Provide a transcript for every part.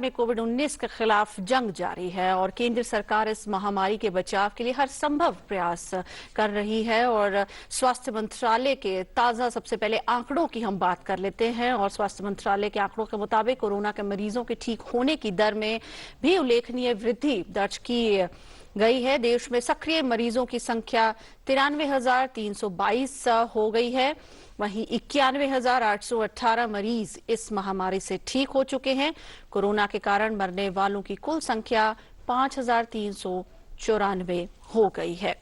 में कोविड-19 के खिलाफ जंग जारी है और केंद्र सरकार इस महामारी के बचाव के लिए हर संभव प्रयास कर रही है। और स्वास्थ्य मंत्रालय के ताजा सबसे पहले आंकड़ों की हम बात कर लेते हैं। और स्वास्थ्य मंत्रालय के आंकड़ों के मुताबिक कोरोना के मरीजों के ठीक होने की दर में भी उल्लेखनीय वृद्धि दर्ज की गई है। देश में सक्रिय मरीजों की संख्या 93,322 हो गई है। वहीं 91,818 मरीज इस महामारी से ठीक हो चुके हैं। कोरोना के कारण मरने वालों की कुल संख्या 5,394 हो गई है।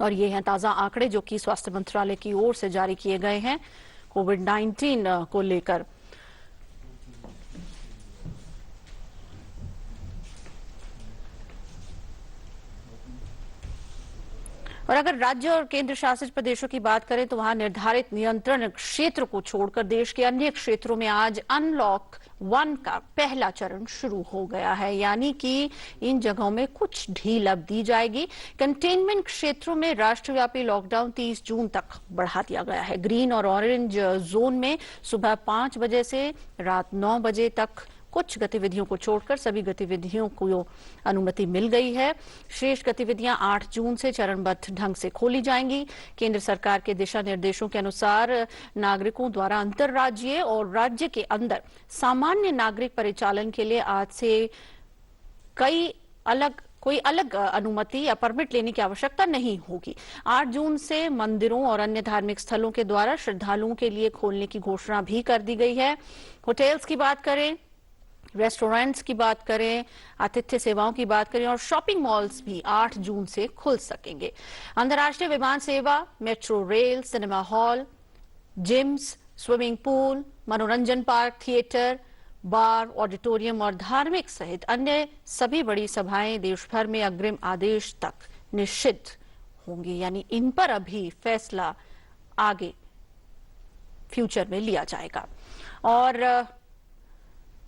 और ये हैं ताजा आंकड़े जो कि स्वास्थ्य मंत्रालय की ओर से जारी किए गए हैं कोविड-19 को लेकर। और अगर राज्य और केंद्र शासित प्रदेशों की बात करें तो वहां निर्धारित नियंत्रण क्षेत्र को छोड़कर देश के अन्य क्षेत्रों में आज अनलॉक 1 का पहला चरण शुरू हो गया है, यानी कि इन जगहों में कुछ ढील अब दी जाएगी। कंटेनमेंट क्षेत्रों में राष्ट्रव्यापी लॉकडाउन 30 जून तक बढ़ा दिया गया है। ग्रीन और ऑरेंज जोन में सुबह 5 बजे से रात 9 बजे तक कुछ गतिविधियों को छोड़कर सभी गतिविधियों को अनुमति मिल गई है। शेष गतिविधियां 8 जून से चरणबद्ध ढंग से खोली जाएंगी। केंद्र सरकार के दिशा निर्देशों के अनुसार नागरिकों द्वारा अंतर्राज्यीय और राज्य के अंदर सामान्य नागरिक परिचालन के लिए आज से कोई अलग अनुमति या परमिट लेने की आवश्यकता नहीं होगी। 8 जून से मंदिरों और अन्य धार्मिक स्थलों के द्वारा श्रद्धालुओं के लिए खोलने की घोषणा भी कर दी गई है। होटल्स की बात करें, रेस्टोरेंट्स की बात करें, आतिथ्य सेवाओं की बात करें और शॉपिंग मॉल्स भी 8 जून से खुल सकेंगे। अंतर्राष्ट्रीय विमान सेवा, metro rail, cinema hall, gyms, swimming pool, मनोरंजन पार्क, थिएटर, बार, ऑडिटोरियम और धार्मिक सहित अन्य सभी बड़ी सभाएं देश भर में अग्रिम आदेश तक निषिद्ध होंगी। यानी इन पर अभी फैसला आगे फ्यूचर में लिया जाएगा। और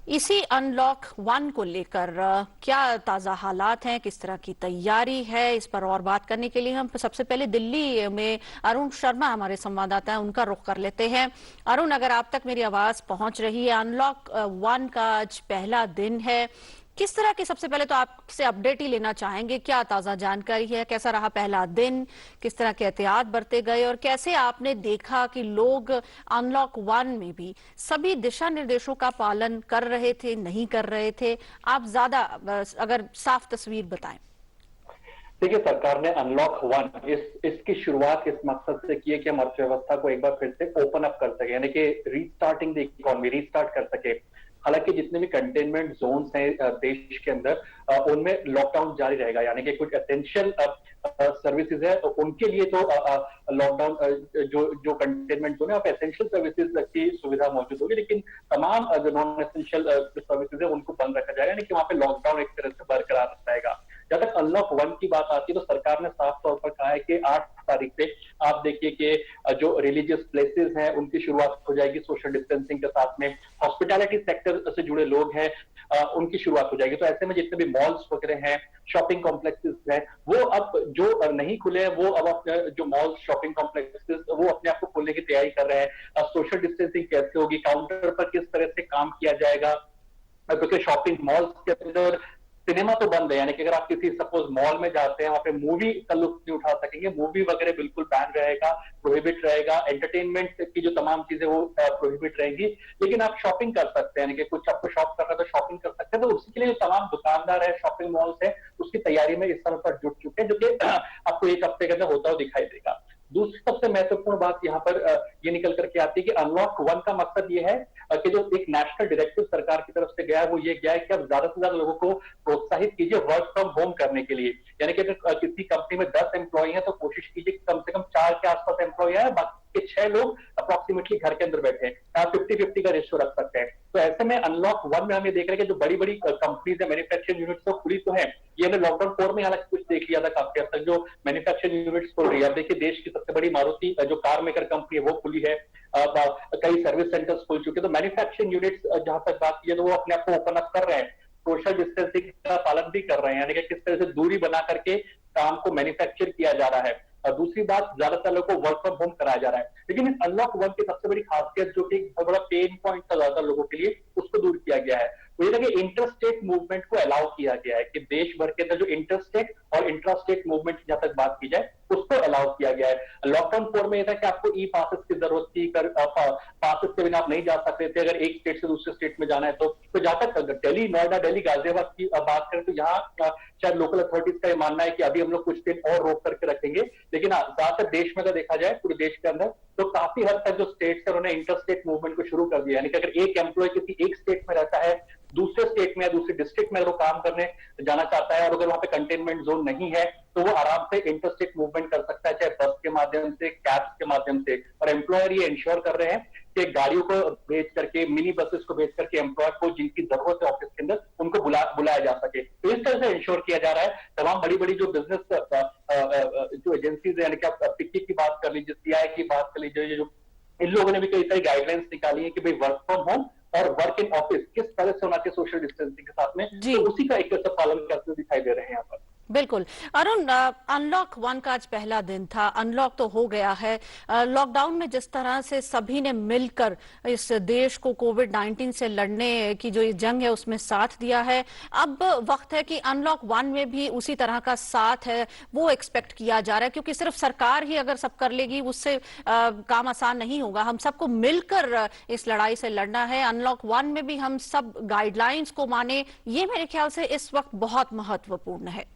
इसी अनलॉक 1 को लेकर क्या ताजा हालात हैं, किस तरह की तैयारी है, इस पर और बात करने के लिए हम सबसे पहले दिल्ली में अरुण शर्मा हमारे संवाददाता हैं, उनका रुख कर लेते हैं। अरुण, अगर आप तक मेरी आवाज पहुंच रही है, अनलॉक 1 का आज पहला दिन है, किस तरह की सबसे पहले तो आपसे अपडेट ही लेना चाहेंगे, क्या ताजा जानकारी है, कैसा रहा पहला दिन, किस तरह के एहतियात बरते गए और कैसे आपने देखा कि लोग अनलॉक 1 में भी सभी दिशा निर्देशों का पालन कर रहे थे, नहीं कर रहे थे? आप ज्यादा अगर साफ तस्वीर बताएं। देखिए, सरकार ने अनलॉक 1 इसकी शुरुआत इस मकसद से की है कि हम अर्थव्यवस्था को एक बार फिर से ओपन अप कर सके, यानी कि रीस्टार्टिंग द इकोनॉमी, रीस्टार्ट कर सके। हालांकि जितने भी कंटेनमेंट जोन्स हैं देश के अंदर, उनमें लॉकडाउन जारी रहेगा, यानी कि कुछ एसेंशियल सर्विसेज है उनके लिए तो लॉकडाउन जो कंटेनमेंट जोन है, आप एसेंशियल सर्विसेज की सुविधा मौजूद होगी, लेकिन तमाम जो नॉन एसेंशियल सर्विसेज है उनको बंद रखा जाएगा, यानी कि वहां पे लॉकडाउन एक तरह से बरकरार रहेगा। जब तक अनलॉक 1 की बात आती है तो सरकार ने साफ तौर पर कहा है कि 8 तारीख से आप देखिए कि जो रिलीजियस प्लेसेस हैं उनकी शुरुआत हो जाएगी सोशल डिस्टेंसिंग के साथ में। हॉस्पिटैलिटी सेक्टर से जुड़े लोग हैं उनकी शुरुआत हो जाएगी। तो ऐसे में जितने भी मॉल्स वगैरह हैं, शॉपिंग कॉम्प्लेक्सेस हैं, वो अब जो नहीं खुले हैं वो अब अपने जो मॉल्स, शॉपिंग कॉम्प्लेक्सेस वो अपने आप को खोलने की तैयारी कर रहे हैं। सोशल डिस्टेंसिंग कैसे होगी, काउंटर पर किस तरह से काम किया जाएगा, क्योंकि शॉपिंग मॉल्स के अंदर सिनेमा तो बंद है, यानी कि अगर आप किसी सपोज मॉल में जाते हैं वहां पे मूवी का लुत्फ नहीं उठा सकेंगे, मूवी वगैरह बिल्कुल बैन रहेगा, प्रोहिबिट रहेगा। एंटरटेनमेंट की जो तमाम चीजें वो प्रोहिबिट रहेंगी, लेकिन आप शॉपिंग कर सकते हैं, यानी कि कुछ आपको शॉप करना है तो शॉपिंग कर सकते हैं। तो उसके लिए जो तमाम दुकानदार है, शॉपिंग मॉल्स है, उसकी तैयारी में इस समय पर जुट चुके हैं, जो कि आपको 1 हफ्ते के अंदर होता हुआ दिखाई देगा। दूसरी सबसे महत्वपूर्ण बात यहाँ पर ये निकल करके आती है कि अनलॉक 1 का मकसद ये है कि जो एक नेशनल डायरेक्टिव सरकार की तरफ से गया है वो ये गया है कि अब ज्यादा से ज्यादा लोगों को प्रोत्साहित कीजिए वर्क फ्रॉम होम करने के लिए। यानी कि अगर किसी कंपनी में 10 एम्प्लॉय हैं तो कोशिश कीजिए कि कम से कम 4 के आसपास एम्प्लॉय है, बाकी 6 लोग अप्रोक्सीमेटली घर के अंदर बैठे हैं। आप 50-50 का रेशियो रख सकते हैं। तो ऐसे में अनलॉक 1 में हम ये देख रहे हैं कि जो बड़ी बड़ी कंपनीज है, मैन्युफैक्चरिंग यूनिट्स तो खुली तो है, ये हमने लॉकडाउन 4 में हालांकि कुछ देख लिया था काफी हद तक, जो मैन्युफैक्चरिंग यूनिट्स खुल रही है। अब देखिए, देश की सबसे बड़ी मारुति जो कार मेकर कंपनी है वो खुली है, कई सर्विस सेंटर्स खुल चुके हैं। तो मैन्युफैक्चरिंग यूनिट्स जहां तक बात की है तो वो अपने आप को ओपन अप कर रहे हैं, सोशल डिस्टेंसिंग का पालन भी कर रहे हैं, यानी कि किस तरह से दूरी बना करके काम को मैन्युफैक्चर किया जा रहा है। और दूसरी बात, ज्यादातर लोगों को वर्क फ्रॉम होम कराया जा रहा है। लेकिन इस अनलॉक 1 की सबसे बड़ी खासियत जो कि बहुत बड़ा पेन पॉइंट था ज्यादातर लोगों के लिए, उसको दूर किया गया है। वो ये था कि इंटर स्टेट मूवमेंट को अलाउ किया गया है कि देश भर के अंदर जो इंटर स्टेट और इंट्रा स्टेट मूवमेंट की जहां तक बात की जाए उसको अलाउ किया गया है। लॉकडाउन 4 में यह था कि आपको ई पासेस की जरूरत थी, पासेस के बिना आप नहीं जा सकते थे अगर एक स्टेट से दूसरे स्टेट में जाना है तो जहां तक दिल्ली, नोएडा, दिल्ली, गाजियाबाद की बात करें तो यहाँ शायद लोकल अथॉरिटीज का ये मानना है कि अभी हम लोग कुछ दिन और रोक करके रखेंगे, लेकिन ज्यादातर देश में अगर देखा जाए पूरे देश के अंदर तो काफी हद तक जो स्टेट्स है उन्होंने इंटर स्टेट मूवमेंट को शुरू कर दिया, यानी कि अगर एक एम्प्लॉय किसी एक स्टेट में रहता है, दूसरे स्टेट में या दूसरे डिस्ट्रिक्ट में अगर वो काम करने जाना चाहता है और अगर वहां पे कंटेनमेंट जोन नहीं है तो वो आराम से इंटर स्टेट मूवमेंट कर सकता है, चाहे बस के माध्यम से, कैब्स के माध्यम से। और एम्प्लॉयर ये इंश्योर कर रहे हैं कि गाड़ियों को भेज करके, मिनी बसेस को भेज करके एम्प्लॉयर को जिनकी जरूरत है ऑफिस के अंदर उनको बुलाया जा सके। तो इस तरह से इंश्योर किया जा रहा है। तमाम बड़ी बड़ी जो बिजनेस जो एजेंसीज है, यानी कि आप पिक्की की बात कर लीजिए, सीआई की बात कर लीजिए, जो इन लोगों ने भी कई सारी गाइडलाइंस निकाली है कि भाई वर्क फ्रॉम होम और वर्क इन ऑफिस किस तरह से होना चाहिए सोशल डिस्टेंसिंग के साथ में, तो उसी का एक तरह से पालन करते हुए दिखाई दे रहे हैं यहाँ पर। बिल्कुल। अरुण, अनलॉक 1 का आज पहला दिन था, अनलॉक तो हो गया है। लॉकडाउन में जिस तरह से सभी ने मिलकर इस देश को कोविड-19 से लड़ने की जो ये जंग है उसमें साथ दिया है, अब वक्त है कि अनलॉक 1 में भी उसी तरह का साथ है वो एक्सपेक्ट किया जा रहा है, क्योंकि सिर्फ सरकार ही अगर सब कर लेगी उससे काम आसान नहीं होगा। हम सबको मिलकर इस लड़ाई से लड़ना है। अनलॉक 1 में भी हम सब गाइडलाइंस को माने, ये मेरे ख्याल से इस वक्त बहुत महत्वपूर्ण है।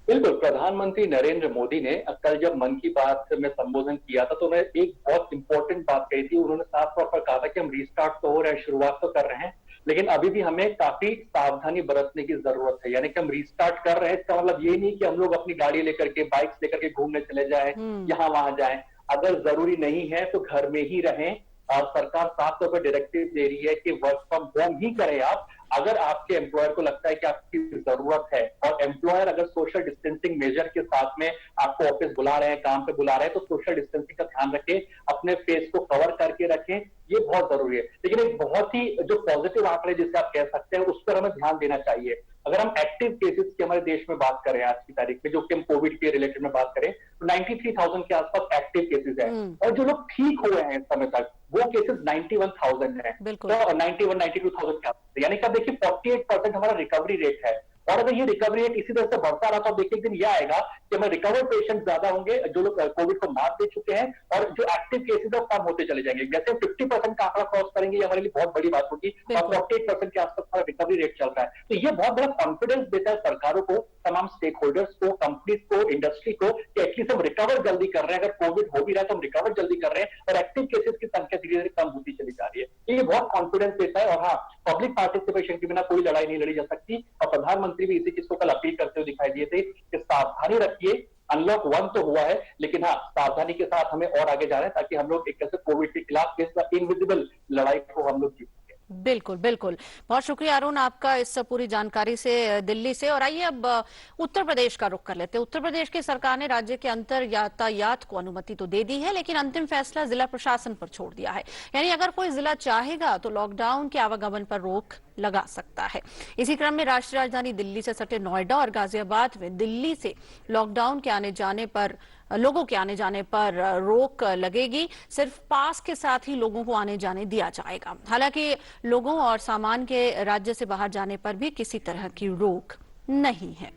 बिल्कुल, प्रधानमंत्री नरेंद्र मोदी ने कल जब मन की बात में संबोधन किया था तो उन्होंने एक बहुत इंपॉर्टेंट बात कही थी। उन्होंने साफ तौर पर कहा था कि हम रीस्टार्ट तो हो रहे हैं, शुरुआत तो कर रहे हैं, लेकिन अभी भी हमें काफी सावधानी बरतने की जरूरत है। यानी कि हम रीस्टार्ट कर रहे हैं, इसका मतलब ये नहीं कि हम लोग अपनी गाड़ी लेकर के, बाइक्स लेकर के घूमने चले जाएं, यहाँ वहां जाएं। अगर जरूरी नहीं है तो घर में ही रहें, और सरकार साफ तौर पर डायरेक्टिव दे रही है कि वर्क फ्रॉम होम ही करें आप। अगर आपके एम्प्लॉयर को लगता है कि आपकी जरूरत है और एम्प्लॉयर अगर सोशल डिस्टेंसिंग मेजर के साथ में आपको ऑफिस बुला रहे हैं, काम पे बुला रहे हैं, तो सोशल डिस्टेंसिंग का ध्यान रखें, अपने फेस को कवर करके रखें, ये बहुत जरूरी है। लेकिन एक बहुत ही जो पॉजिटिव आंकड़े जिसे आप कह सकते हैं उस पर हमें ध्यान देना चाहिए। अगर हम एक्टिव केसेस की हमारे देश में बात करें आज की तारीख में, जो कि हम कोविड के रिलेटेड में बात करें, तो 93,000 के आसपास एक्टिव केसेस है, और जो लोग ठीक हुए हैं इस समय तक वो केसेस 91,000 है, तो 92,000 के आसपास, यानी कि आप देखिए 48% हमारा रिकवरी रेट है। और अगर ये रिकवरी रेट इसी तरह से बढ़ता रहा तो देखिए एक दिन यह आएगा कि हमें रिकवर पेशेंट ज्यादा होंगे, जो लोग कोविड को मात दे चुके हैं, और जो एक्टिव केसेस है कम होते चले जाएंगे। जैसे 50% का आंकड़ा क्रॉस करेंगे, ये हमारे लिए बहुत बड़ी बात होगी, और 48% के आसपास हमारा रिकवरी रेट चल रहा है। तो ये बहुत बड़ा कॉन्फिडेंस देता है सरकारों को, तमाम स्टेक होल्डर्स को, कंपनीज को, इंडस्ट्री को, कि एटलीस्ट हम रिकवर जल्दी कर रहे हैं। अगर कोविड हो भी रहा है तो हम रिकवर जल्दी कर रहे हैं, और एक्टिव केसेस की संख्या धीरे धीरे कम होती चली जा रही है। ये बहुत कॉन्फिडेंस देता है। और हाँ, पब्लिक पार्टिसिपेशन के बिना कोई लड़ाई नहीं लड़ी जा सकती, और प्रधानमंत्री भी इसी चीज को कल अपील करते हुए दिखाई दिए थे कि सावधानी रखिए। अनलॉक 1 तो हुआ है, लेकिन हाँ, सावधानी के साथ हमें और आगे जाना है, ताकि हम लोग एक तरह से कोविड के खिलाफ इस इनविजिबल लड़ाई को हम लोग जीत। बिल्कुल बिल्कुल, बहुत शुक्रिया अरुण आपका इस पूरी जानकारी से दिल्ली से। और आइए अब उत्तर प्रदेश का रुख कर लेते हैं। उत्तर प्रदेश की सरकार ने राज्य के अंतर यातायात को अनुमति तो दे दी है, लेकिन अंतिम फैसला जिला प्रशासन पर छोड़ दिया है। यानी अगर कोई जिला चाहेगा तो लॉकडाउन के आवागमन पर रोक लगा सकता है। इसी क्रम में राष्ट्रीय राजधानी दिल्ली से सटे नोएडा और गाजियाबाद में दिल्ली से लॉकडाउन के आने जाने पर, लोगों के आने जाने पर रोक लगेगी। सिर्फ पास के साथ ही लोगों को आने जाने दिया जाएगा। हालांकि लोगों और सामान के राज्य से बाहर जाने पर भी किसी तरह की रोक नहीं है।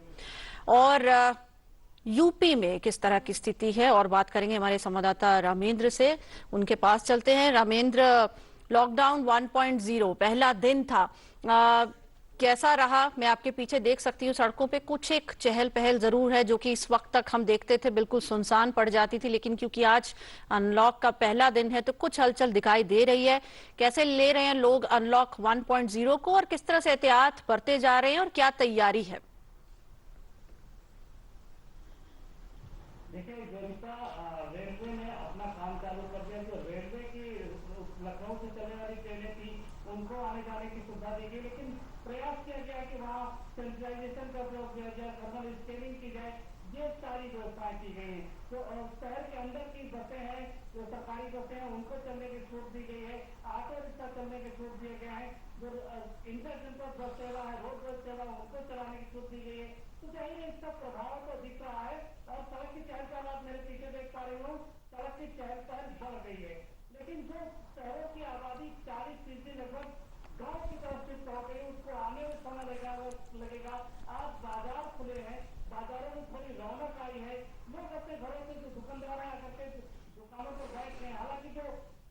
और यूपी में किस तरह की स्थिति है और बात करेंगे हमारे संवाददाता रामेंद्र से। उनके पास चलते हैं। रामेंद्र, लॉकडाउन 1.0 पहला दिन था, कैसा रहा? मैं आपके पीछे देख सकती हूँ सड़कों पे कुछ एक चहल पहल जरूर है, जो कि इस वक्त तक हम देखते थे बिल्कुल सुनसान पड़ जाती थी, लेकिन क्योंकि आज अनलॉक का पहला दिन है तो कुछ हलचल दिखाई दे रही है। कैसे ले रहे हैं लोग अनलॉक 1.0 को, और किस तरह से एहतियात बरते जा रहे हैं, और क्या तैयारी है? देखिए जनता, रेलवे ने अपना काम चालू कर दिया। जो रेलवे की लखनऊ से चलने वाली ट्रेनें थी उनको आने जाने की सुविधा दी गई, लेकिन प्रयास किया गया कि वहाँ सैनिटाइजेशन का उपयोग किया जाए, थर्मल स्कैनिंग की जाए, ये सारी व्यवस्थाएं की गई हैं। तो शहर के अंदर की बसें हैं, जो सरकारी बसें हैं, उनको चलने की छूट दी गई है। ऑटो रिक्शा चलने की छूट दिए गए हैं। जो इंटरसिटी बस सेवा है, रोड बस सेवा, उनको चलाने की छूट दी गई है। तो जाहिर है इसका प्रभाव तो दिख रहा है, और सड़क की चहल पहल आप मेरे पीछे देख पा रहे हो, सड़क की चहल पहल बढ़ गई है। लेकिन जो शहरों की आबादी 40% लगभग गांव की तरफ शिफ्ट हो गई, उसको आने में समय लगेगा। आज बाजार खुले हैं, बाजारों में थोड़ी रौनक आई है, लोग अपने घरों से जो दुकानदार हैं आकर के दुकानों पर बैठ रहे हैं। हालांकि जो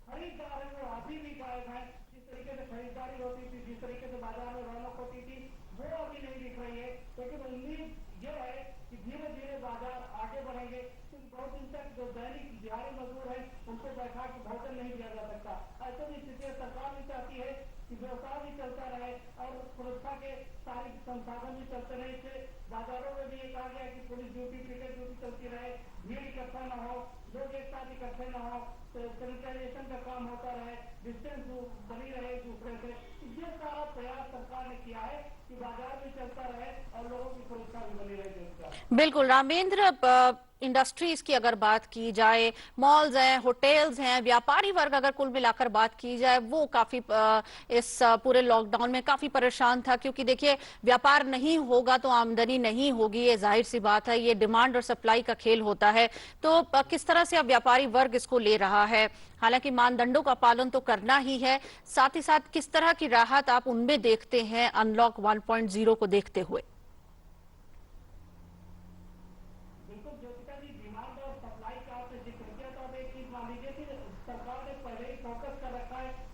खरीदार है वो अभी भी गायब है। जिस तरीके से खरीदारी होती थी, जिस तरीके से बाजार में रौनक होती थी, वो अभी नहीं दिख रही है। लेकिन उम्मीद ये है कि धीरे धीरे बाजार आगे बढ़ेंगे, क्योंकि बहुत दिन तक जो दैनिक दिहाड़ी मजदूर है उनको बैठा के भोजन नहीं दिया जा सकता। ऐसे में स्थिति सरकार भी चाहती है कि व्यवसाय भी चलता रहे और सुरक्षा के सारे संसाधन भी चलते रहे। इससे बाजारों में भी ये कहा गया कि पुलिस ड्यूटी, पिकेट ड्यूटी चलती रहे, भीड़ इकट्ठा न हो, लोग एक साथ इकट्ठे न हो, सैनिटाइजेशन का काम होता रहे, डिस्टेंस बनी रहे एक दूसरे से। ये सारा प्रयास सरकार ने किया है कि बाजार भी चलता रहे और लोगों की सुरक्षा भी बनी रहे। बिल्कुल रामेंद्र, इंडस्ट्रीज की अगर बात की जाए, मॉल्स हैं, होटल्स हैं, व्यापारी वर्ग अगर कुल मिलाकर बात की जाए, वो काफी इस पूरे लॉकडाउन में काफी परेशान था, क्योंकि देखिए व्यापार नहीं होगा तो आमदनी नहीं होगी, ये जाहिर सी बात है, ये डिमांड और सप्लाई का खेल होता है। तो किस तरह से अब व्यापारी वर्ग इसको ले रहा है? हालांकि मानदंडों का पालन तो करना ही है, साथ ही साथ किस तरह की राहत आप उनमें देखते हैं अनलॉक 1.0 को देखते हुए?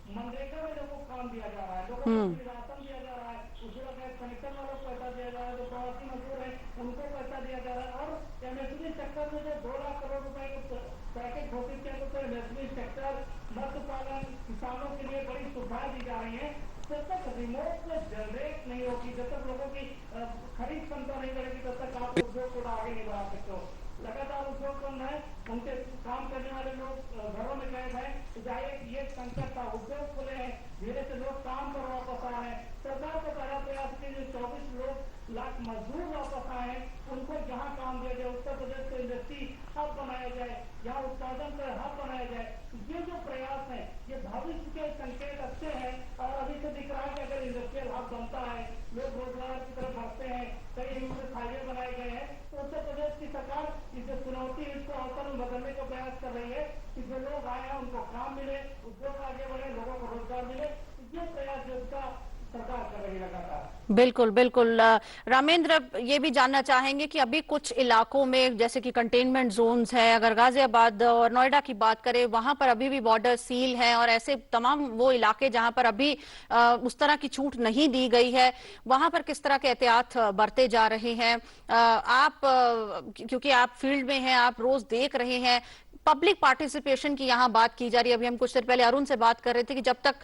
मनरेगा में लोगों को काम दिया जा रहा है, लोगों को राशन दिया जा रहा है, उज्ज्वला गैस कनेक्शन वालों को पैसा दिया जा रहा है, जो प्रवासी मजदूर है उनको पैसा दिया जा रहा है। और एमएसएमई सेक्टर में जो 2 लाख करोड़ रुपए का पैकेज घोषित किया तो एमएसएमई सेक्टर, मत्स्य पालन, किसानों के लिए बड़ी सुविधाएं दी जा रही है। जब तक रिमोट जनरेट नहीं होगी, जब तक लोगों की खरीद क्षमता नहीं बढ़ेगी, तब तक आप उद्योग को आगे नहीं बढ़ा सकते हो। लगातार उद्योग बंद है, उनके काम करने वाले लोग घरों में कैद हैं, जाहिर ये संकट था। उद्योग खुले हैं, धीरे से लोग काम पर वापस आ रहे हैं। सरकार का पहला प्रयास की जो 24 लाख मजदूर वापस आए हैं, उनको जहां काम दिया जाए, उत्तर प्रदेश को इंडस्ट्री हब बनाया जाए, यहाँ उत्पादन का हब बनाया जाए। ये जो प्रयास है, ये भविष्य के संकेत अच्छे हैं। और अभी से दिख रहा है कि अगर इंडस्ट्रियल हब बनता है, लोग रोजगार की तरफ बढ़ते हैं, कई हाईवे बनाए गए हैं, तो उत्तर प्रदेश की सरकार इसे चुनौती, इसको अवसर में बदलने का प्रयास कर रही है कि जो लोग आए हैं उनको काम मिले, उद्योग आगे बढ़े, लोगों को रोजगार मिले। ये प्रयास जो उसका सरकार कर रही है लगातार। बिल्कुल बिल्कुल रामेंद्र, ये भी जानना चाहेंगे कि अभी कुछ इलाकों में जैसे कि कंटेनमेंट जोन्स है, अगर गाजियाबाद और नोएडा की बात करें, वहां पर अभी भी बॉर्डर सील है, और ऐसे तमाम वो इलाके जहां पर अभी उस तरह की छूट नहीं दी गई है, वहां पर किस तरह के एहतियात बरते जा रहे हैं? आप क्योंकि आप फील्ड में हैं, आप रोज देख रहे हैं, पब्लिक पार्टिसिपेशन की यहाँ बात की जा रही है। अभी हम कुछ देर पहले अरुण से बात कर रहे थे कि जब तक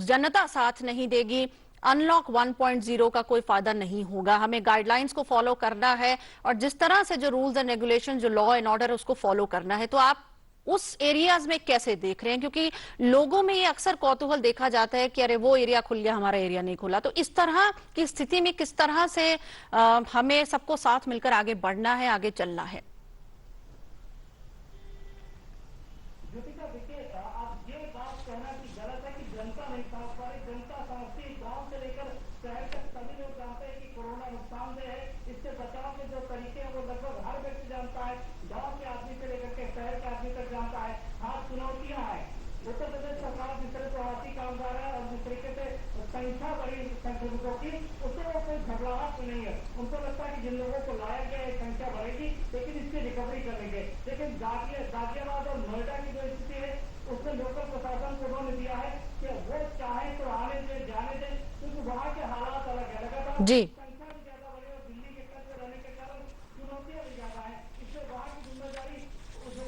जनता साथ नहीं देगी, अनलॉक 1.0 का कोई फायदा नहीं होगा। हमें गाइडलाइंस को फॉलो करना है, और जिस तरह से जो रूल्स एंड रेगुलेशन, जो लॉ एंड ऑर्डर, उसको फॉलो करना है। तो आप उस एरियाज में कैसे देख रहे हैं? क्योंकि लोगों में ये अक्सर कौतूहल देखा जाता है कि अरे वो एरिया खुल गया, हमारा एरिया नहीं खुला। तो इस तरह की स्थिति में किस तरह से हमें सबको साथ मिलकर आगे बढ़ना है, आगे चलना है? देखिए, आप ये बात कहना कि गलत है कि जनता नहीं समझ पा रही। जनता समझती है, गांव से लेकर शहर तक सभी लोग जानते हैं कि कोरोना नुकसानदेह है। इससे बचाव के जो तरीके हैं वो लगभग हर व्यक्ति जानता है, गांव के आदमी से लेकर के शहर के आदमी तक जानता है। हाँ, चुनौतियां हैं। उत्तर प्रदेश सरकार जिस तरह प्रवासी कामगार है और जिस तरीके से संख्या बढ़ी संक्रमितों की, उससे वो कोई घबराहट नहीं है। उनको लगता है कि जिन लोगों को लाया गया है संख्या बढ़ेगी, लेकिन इसकी रिकवरी कर लेंगे। लेकिन गाजियाबाद और नोएडा की जो स्थिति है, उसमें लोकल प्रशासन को उन्होंने दिया है कि वो चाहे तो आने दे, जाने दे, क्योंकि वहाँ के हालात अलग है। लगातार संख्या भी ज्यादा बढ़ी और दिल्ली के कट में रहने के कारण चुनौतियां भी ज्यादा है। इससे वहाँ की जिम्मेदारी जो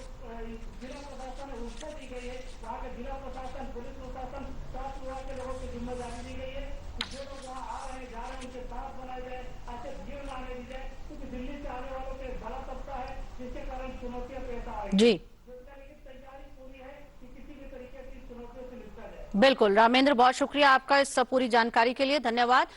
जिला प्रशासन है उसको दी गई है। वहाँ के जिला प्रशासन, पुलिस प्रशासन, स्वास्थ्य विभाग के लोगों की जिम्मेदारी दी गई है कि जो लोग वहाँ आ रहे हैं, जा रहे हैं, उनके साथ बनाए जाए, ऐसे भीड़ ना आने दी जाए, क्योंकि दिल्ली से आने वालों के बड़ा तबका है, जिसके कारण चुनौतियां पेश आ रही है। बिल्कुल रामेंद्र, बहुत शुक्रिया आपका इस पूरी जानकारी के लिए, धन्यवाद।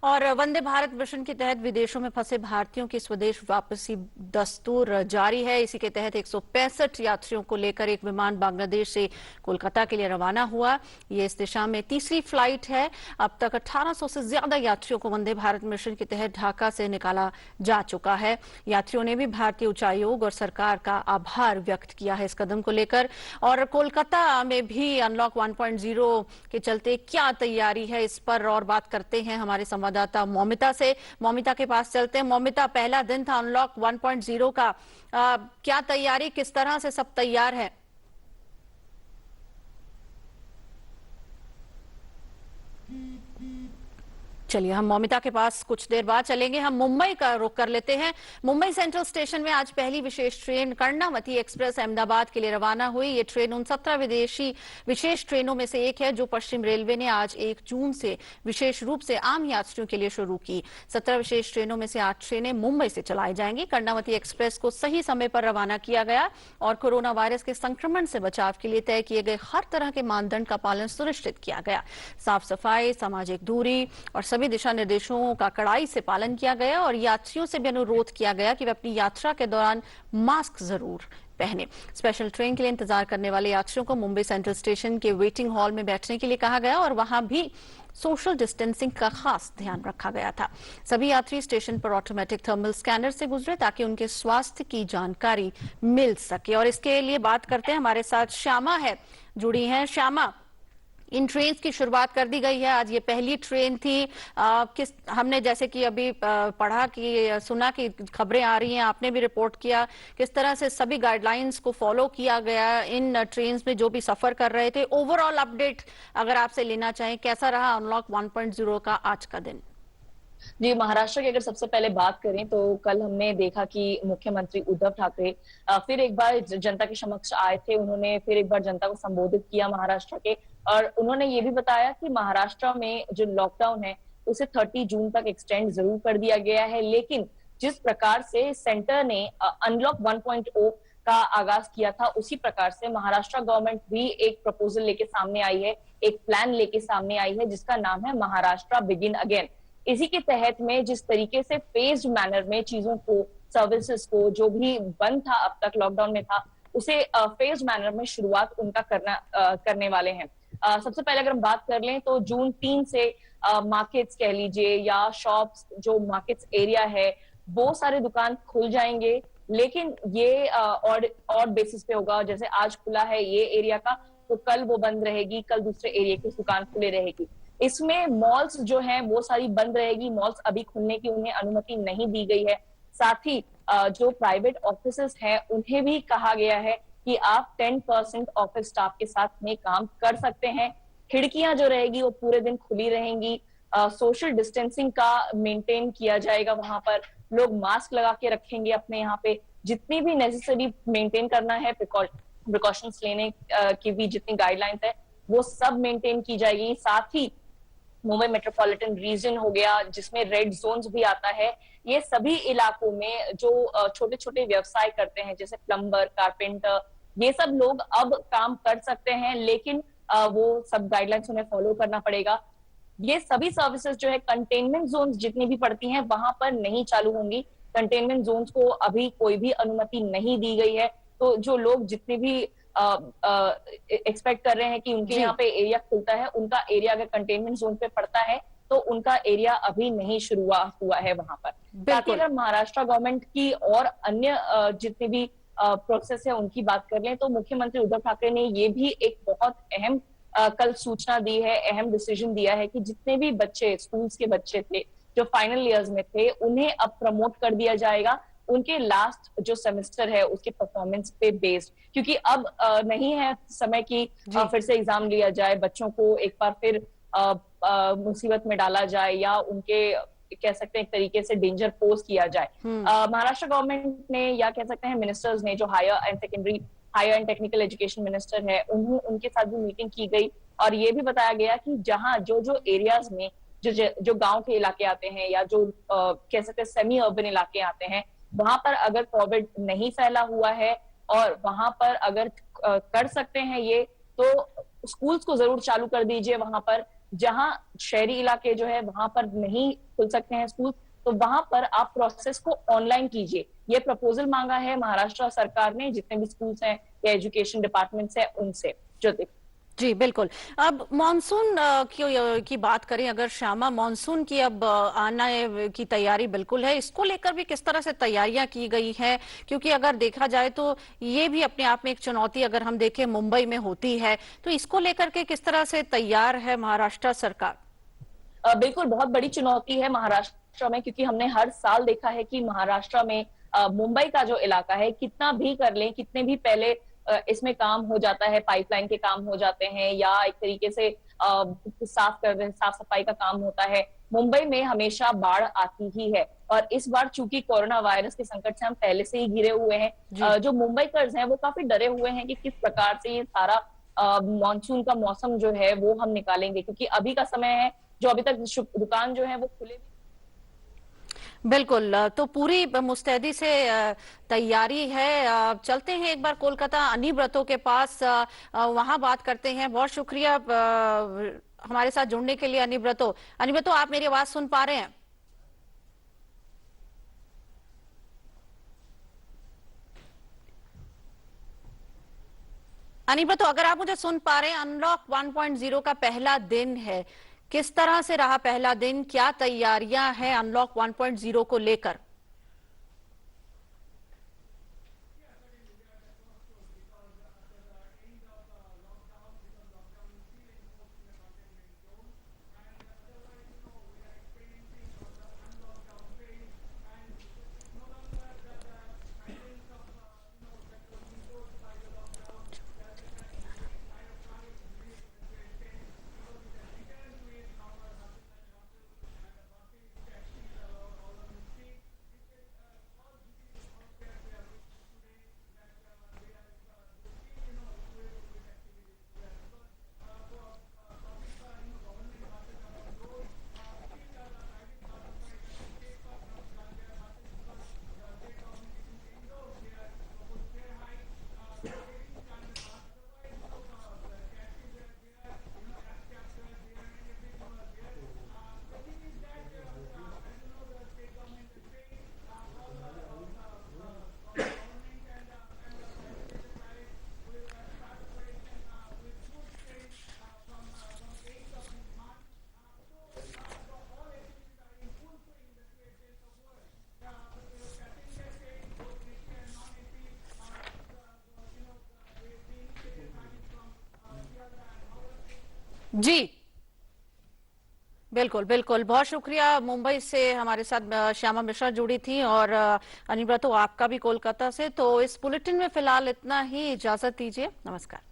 और वंदे भारत मिशन के तहत विदेशों में फंसे भारतीयों की स्वदेश वापसी दस्तूर जारी है। इसी के तहत 165 यात्रियों को लेकर एक विमान बांग्लादेश से कोलकाता के लिए रवाना हुआ। ये इस दिशा में तीसरी फ्लाइट है। अब तक 1800 से ज्यादा यात्रियों को वंदे भारत मिशन के तहत ढाका से निकाला जा चुका है। यात्रियों ने भी भारतीय उच्चायोग और सरकार का आभार व्यक्त किया है इस कदम को लेकर। और कोलकाता में भी अनलॉक 1.0 लॉकडाउन के चलते क्या तैयारी है, इस पर और बात करते हैं हमारे संवाददाता मौमिता से। मौमिता के पास चलते हैं। मौमिता, पहला दिन था अनलॉक 1.0 का, क्या तैयारी, किस तरह से सब तैयार है? चलिए, हम मौमिता के पास कुछ देर बाद चलेंगे। हम मुंबई का रुख कर लेते हैं। मुंबई सेंट्रल स्टेशन में आज पहली विशेष ट्रेन कर्णावती एक्सप्रेस अहमदाबाद के लिए रवाना हुई। ये ट्रेन उन 17 विदेशी विशेष ट्रेनों में से एक है जो पश्चिम रेलवे ने आज 1 जून से विशेष रूप से आम यात्रियों के लिए शुरू की। 17 विशेष ट्रेनों में से 8 ट्रेनें मुंबई से चलाई जाएंगी। कर्णावती एक्सप्रेस को सही समय पर रवाना किया गया और कोरोना वायरस के संक्रमण से बचाव के लिए तय किए गए हर तरह के मानदंड का पालन सुनिश्चित किया गया। साफ सफाई, सामाजिक दूरी और सभी दिशा निर्देशों का कड़ाई से पालन किया गया और यात्रियों से भी अनुरोध किया गया कि वे अपनी यात्रा के दौरान मास्क जरूर पहने। स्पेशल ट्रेन के लिए इंतजार करने वाले यात्रियों को मुंबई सेंट्रल स्टेशन के वेटिंग हॉल में बैठने के लिए कहा गया और वहां भी सोशल डिस्टेंसिंग का खास ध्यान रखा गया था। सभी यात्री स्टेशन पर ऑटोमेटिक थर्मल स्कैनर से गुजरे ताकि उनके स्वास्थ्य की जानकारी मिल सके। और इसके लिए बात करते हैं, हमारे साथ श्यामा है, जुड़ी हैं। श्यामा, इन ट्रेन की शुरुआत कर दी गई है, आज ये पहली ट्रेन थी। हमने जैसे कि अभी पढ़ा कि सुना कि खबरें आ रही हैं, आपने भी रिपोर्ट किया, किस तरह से सभी गाइडलाइंस को फॉलो किया गया इन ट्रेन में जो भी सफर कर रहे थे। ओवरऑल अपडेट अगर आपसे लेना चाहें, कैसा रहा अनलॉक 1.0 का आज का दिन? जी, महाराष्ट्र की अगर सबसे पहले बात करें तो कल हमने देखा कि मुख्यमंत्री उद्धव ठाकरे फिर एक बार जनता के समक्ष आए थे। उन्होंने फिर एक बार जनता को संबोधित किया महाराष्ट्र के, और उन्होंने ये भी बताया कि महाराष्ट्र में जो लॉकडाउन है उसे 30 जून तक एक्सटेंड जरूर कर दिया गया है, लेकिन जिस प्रकार से सेंटर ने अनलॉक 1.0 का आगाज किया था उसी प्रकार से महाराष्ट्र गवर्नमेंट भी एक प्रपोजल लेके सामने आई है, एक प्लान लेके सामने आई है जिसका नाम है महाराष्ट्र बिगिन अगेन। इसी के तहत में जिस तरीके से फेज्ड मैनर में चीजों को, सर्विसेज को, जो भी बंद था अब तक लॉकडाउन में था, उसे फेज्ड मैनर में शुरुआत उनका करने वाले हैं। सबसे पहले अगर हम बात कर लें तो जून 3 से मार्केट्स कह लीजिए या शॉप्स, जो मार्केट्स एरिया है, वो सारे दुकान खुल जाएंगे, लेकिन ये ऑड बेसिस पे होगा। जैसे आज खुला है ये एरिया का, तो कल वो बंद रहेगी, कल दूसरे एरिया की दुकान खुले रहेगी। इसमें मॉल्स जो हैं वो सारी बंद रहेगी, मॉल्स अभी खुलने की उन्हें अनुमति नहीं दी गई है। साथ ही जो प्राइवेट ऑफिसेस हैं उन्हें भी कहा गया है कि आप 10% ऑफिस स्टाफ के साथ में काम कर सकते हैं। खिड़कियां जो रहेगी वो पूरे दिन खुली रहेंगी। सोशल डिस्टेंसिंग का मेंटेन किया जाएगा, वहां पर लोग मास्क लगा के रखेंगे अपने यहाँ पे, जितनी भी नेसेसरी मेंटेन करना है, प्रिकॉशंस लेने की भी जितनी गाइडलाइंस है वो सब मेंटेन की जाएगी। साथ ही मुंबई मेट्रोपॉलिटन रीजन हो गया जिसमें रेड जोन्स भी आता है, ये सभी इलाकों में जो छोटे छोटे व्यवसाय करते हैं जैसे प्लम्बर, कारपेंटर, ये सब लोग अब काम कर सकते हैं, लेकिन वो सब गाइडलाइंस उन्हें फॉलो करना पड़ेगा। ये सभी सर्विसेज जो है कंटेनमेंट जोन्स जितनी भी पड़ती हैं वहां पर नहीं चालू होंगी। कंटेनमेंट जोन्स को अभी कोई भी अनुमति नहीं दी गई है, तो जो लोग जितने भी एक्सपेक्ट कर रहे हैं कि उनके यहाँ पे एरिया खुलता है, उनका एरिया अगर कंटेनमेंट जोन पे पड़ता है तो उनका एरिया अभी नहीं शुरुआत हुआ है वहां पर। साथ ही अगर महाराष्ट्र गवर्नमेंट की और अन्य जितने भी प्रोसेस है उनकी बात कर लें तो मुख्यमंत्री उद्धव ठाकरे ने ये भी एक बहुत अहम कल सूचना दी है, अहम डिसीजन दिया है कि जितने भी बच्चे स्कूल्स के बच्चे थे जो फाइनल ईयर्स में थे उन्हें अब प्रमोट कर दिया जाएगा उनके लास्ट जो सेमेस्टर है उसके परफॉर्मेंस पे बेस्ड, क्योंकि अब नहीं है समय की फिर से एग्जाम लिया जाए, बच्चों को एक बार फिर मुसीबत में डाला जाए या उनके कह सकते हैं एक तरीके से डेंजर पोज किया जाए। महाराष्ट्र गवर्नमेंट ने या कह सकते हैं मिनिस्टर्स ने, जो higher and technical education minister है, उनके साथ भी मीटिंग की गई और ये भी बताया गया कि जहां जो एरियाज में जो गांव के इलाके आते हैं या जो कह सकते हैं सेमी अर्बन इलाके आते हैं, वहां पर अगर कोविड नहीं फैला हुआ है और वहां पर अगर कर सकते हैं ये, तो स्कूल्स को जरूर चालू कर दीजिए वहां पर। जहां शहरी इलाके जो है वहां पर नहीं खुल सकते हैं स्कूल, तो वहां पर आप प्रोसेस को ऑनलाइन कीजिए। ये प्रपोजल मांगा है महाराष्ट्र सरकार ने जितने भी स्कूल्स हैं या एजुकेशन डिपार्टमेंट्स हैं उनसे। ज्योति। जी बिल्कुल। अब मानसून की बात करें, अगर श्यामा, मानसून की अब आने की तैयारी बिल्कुल है, इसको लेकर भी किस तरह से तैयारियां की गई हैं? क्योंकि अगर देखा जाए तो ये भी अपने आप में एक चुनौती, अगर हम देखें मुंबई में होती है, तो इसको लेकर के किस तरह से तैयार है महाराष्ट्र सरकार? बिल्कुल बहुत बड़ी चुनौती है महाराष्ट्र में, क्योंकि हमने हर साल देखा है कि महाराष्ट्र में मुंबई का जो इलाका है, कितना भी कर लें, कितने भी पहले इसमें काम हो जाता है, पाइपलाइन के काम हो जाते हैं या एक तरीके से साफ सफाई का काम होता है, मुंबई में हमेशा बाढ़ आती ही है। और इस बार चूंकि कोरोना वायरस के संकट से हम पहले से ही घिरे हुए हैं, जो मुंबईकर्स हैं वो काफी डरे हुए हैं कि किस प्रकार से ये सारा मानसून का मौसम जो है वो हम निकालेंगे, क्योंकि अभी का समय है जो अभी तक दुकान जो है वो खुले भी। बिल्कुल, तो पूरी मुस्तैदी से तैयारी है। चलते हैं एक बार कोलकाता अनिब्रतो के पास, वहां बात करते हैं। बहुत शुक्रिया हमारे साथ जुड़ने के लिए अनिब्रतो। अनिब्रतो, आप मेरी आवाज सुन पा रहे हैं? अनिब्रतो, अगर आप मुझे सुन पा रहे हैं, अनलॉक 1.0 का पहला दिन है, किस तरह से रहा पहला दिन? क्या तैयारियां हैं अनलॉक 1.0 को लेकर? जी बिल्कुल बिल्कुल, बहुत शुक्रिया। मुंबई से हमारे साथ श्यामा मिश्रा जुड़ी थी, और अनिब्रतो, आपका भी कोलकाता से। तो इस बुलेटिन में फिलहाल इतना ही, इजाजत दीजिए, नमस्कार।